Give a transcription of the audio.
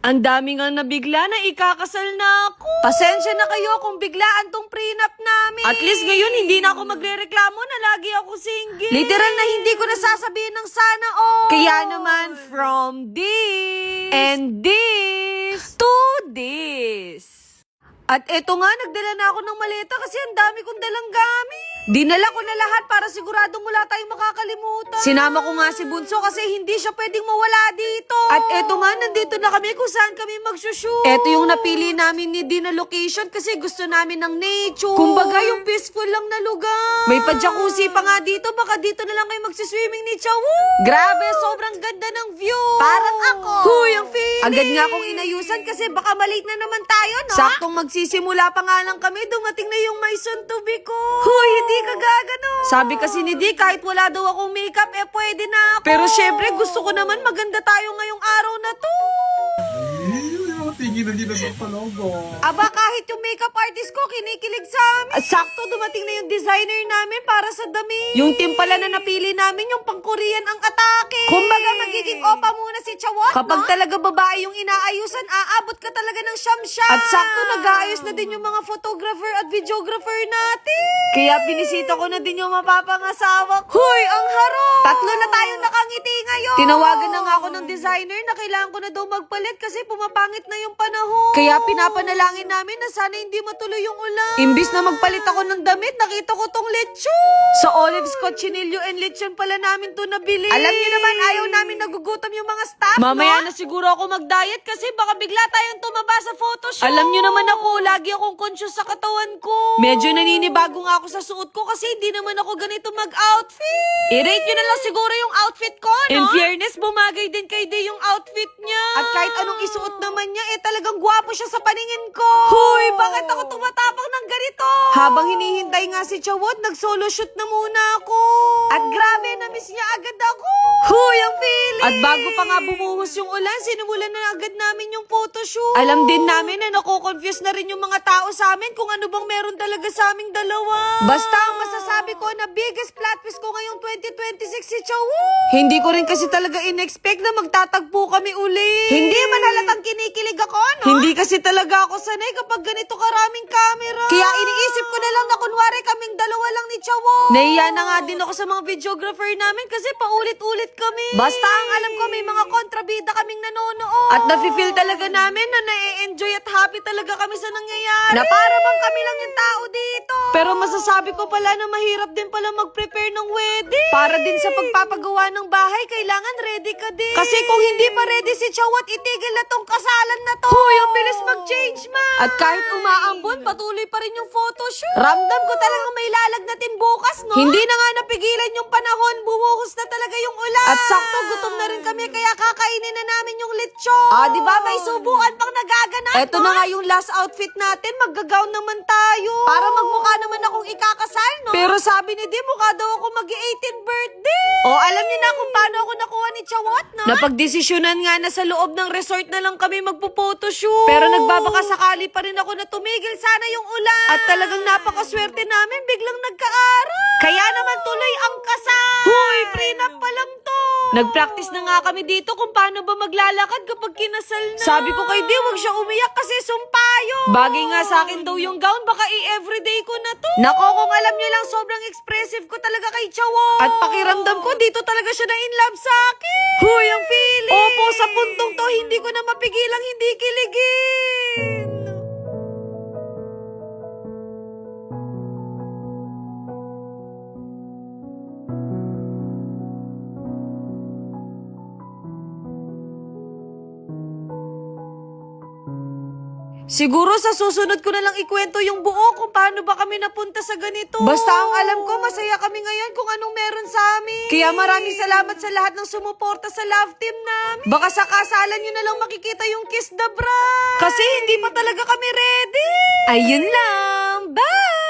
Ang dami nga nabigla na ikakasal na ako. Pasensya na kayo kung biglaan tong prenup namin. At least ngayon hindi na ako magrereklamo na lagi ako single. Literal na hindi ko nasasabihin ng sana all. Kaya naman from this and this to this. At eto nga, nagdala na ako ng maleta kasi ang dami kong dalang gamit. Dinala ko na lahat para siguradong wala tayong makakalimutan. Sinama ko nga si Bunso kasi hindi siya pwedeng mawala dito. At eto nga, nandito na kami kung saan kami magsushoot. Eto yung napili namin ni Di na location kasi gusto namin ng nature. Kumbaga yung peaceful lang na lugar. May pa-jacuzzi pa nga dito, baka dito na lang kayo magsiswimming ni Chawu. Grabe, sobrang ganda ng view. Parang ako. Huy, ang feeling. Agad nga akong inayusan kasi baka malate na naman tayo, no? Saktong magsisimula pa nga lang kami, dumating na yung may son to be ko. Huy, hindi ka gagano. Sabi kasi ni Di, kahit wala daw akong makeup, pwede na ako. Pero syempre, gusto ko naman maganda tayo ngayong araw na to. Tingin na din sa palogo. Aba, kahit yung makeup artist ko, kinikilig sa amin. At sakto, dumating na yung designer namin para sa damit. Yung team pala na napili namin, yung pang-Korean ang atake. Kumbaga, magiging opa muna si Chawot, kapag talaga babae yung inaayusan, aabot ka talaga ng siyam-siyam. At sakto, nag-aayos na din yung mga photographer at videographer natin. Kaya binisita ko na din yung mapapangasawa ko. Hoy, ang harap! Tatlo na tayong nakangiti ngayon. Tinawagan na nga ako ng designer na kailangan ko na daw magpalit kasi pumapangit na yung panahon. Kaya pinapanalangin namin na sana hindi matuloy yung ulan. Imbis na magpalit ako ng damit, nakita ko tong lechon. Sa Olives, Cochinillo and lechon pala namin to nabili. Alam niyo naman, ayaw namin nagugutom yung mga staff, mamaya na siguro ako mag-diet kasi baka bigla tayong tumaba sa photoshoot. Alam niyo naman ako, lagi akong conscious sa katawan ko. Medyo naninibago nga ako sa suot ko kasi hindi naman ako ganito mag-outfit. I-rate nyo na lang siguro yung outfit ko, no? In fairness, bumagay din kay Day yung outfit niya. At kahit anong isuot naman niya, talagang gwapo siya sa paningin ko. Hoy, bakit ako tumatapang ng ganito? Habang hinihintay nga si Chawot, nag-solo shoot na muna ako. At grabe, na-miss niya agad ako. Hoy, ang feeling! At bago pa nga bumuhos yung ulan, sinimulan na agad namin yung photoshoot. Alam din namin na nako-confuse na rin yung mga tao sa amin kung ano bang meron talaga sa aming dalawa. Basta ang masasabi ko na biggest plot twist ko ngayong 2026 si Chawot. Hindi ko rin kasi talaga in-expect na magtatagpo kami uli. Hindi man halatang kinikilig ako, no? Hindi kasi talaga ako sanay kapag ganito karaming camera. Kaya iniisip ko na lang na kunwari kaming dalawa lang ni Chawot. Nahiya na nga din ako sa mga videographer namin kasi paulit-ulit kami. Basta ang alam ko may mga kontrabida kaming nanonood. At nafe-feel talaga namin na na-enjoy at happy talaga kami sa nangyayari. Na para bang kami lang yung tao dito. Pero masasabi ko pala na mahirap din pala mag-prepare ng wedding. Para din sa pagpapagawa ng bahay, kailangan ready ka din. Kasi kung hindi pa ready si Chawot, itigil na tong kasalan na to. Hoy, ang bilis mag-change, ma. At kahit umaambon, patuloy pa rin yung photoshoot. Ramdam ko talagang may lalagnatin bukas, no? Hindi na nga napigilan yung panahon, bumuhos na talaga yung ulan. At sakto, gutom na rin kami, kaya kakainin na namin yung lechon. Di ba may subukan pang nagaganap, eto no? Na nga yung last outfit natin, mag-gown naman tayo. Para magmukha naman akong ikakasal, no? Pero sabi ni Di, mukha daw ako mag-18th birthday. Alam niyo na kung paano ako nakuha ni Chawot, no? Napagdesisyonan nga na sa loob ng resort na lang kami magpo-photoshoot. Pero nagbabaka sakali pa rin ako na tumigil sana yung ulan. At talagang napakaswerte namin, biglang nagka-araw. Kaya naman tuloy ang kasal. Hoy, prenup pa lang to. Nag-practice na nga kami dito kung paano ba maglalakad kapag kinasal na. Sabi ko kay Di, huwag siya umiyak kasi sumpayo. Bagay nga sa akin daw yung gown, baka i-everyday ko na to. Nako, kung alam niyo lang, sobrang expressive ko talaga kay Chawot. At pakiramdam ko, dito talaga siya na in love sa akin. Hoy, ang feeling. Opo, sa puntong to, hindi ko na mapigilang hindi kiligin. Siguro sa susunod ko na lang ikwento yung buo kung paano ba kami napunta sa ganito. Basta ang alam ko, masaya kami ngayon kung anong meron sa amin. Kaya maraming salamat sa lahat ng sumuporta sa love team namin. Baka sa kasalan nyo na lang makikita yung kiss the bride. Kasi hindi pa talaga kami ready. Ayun lang. Bye!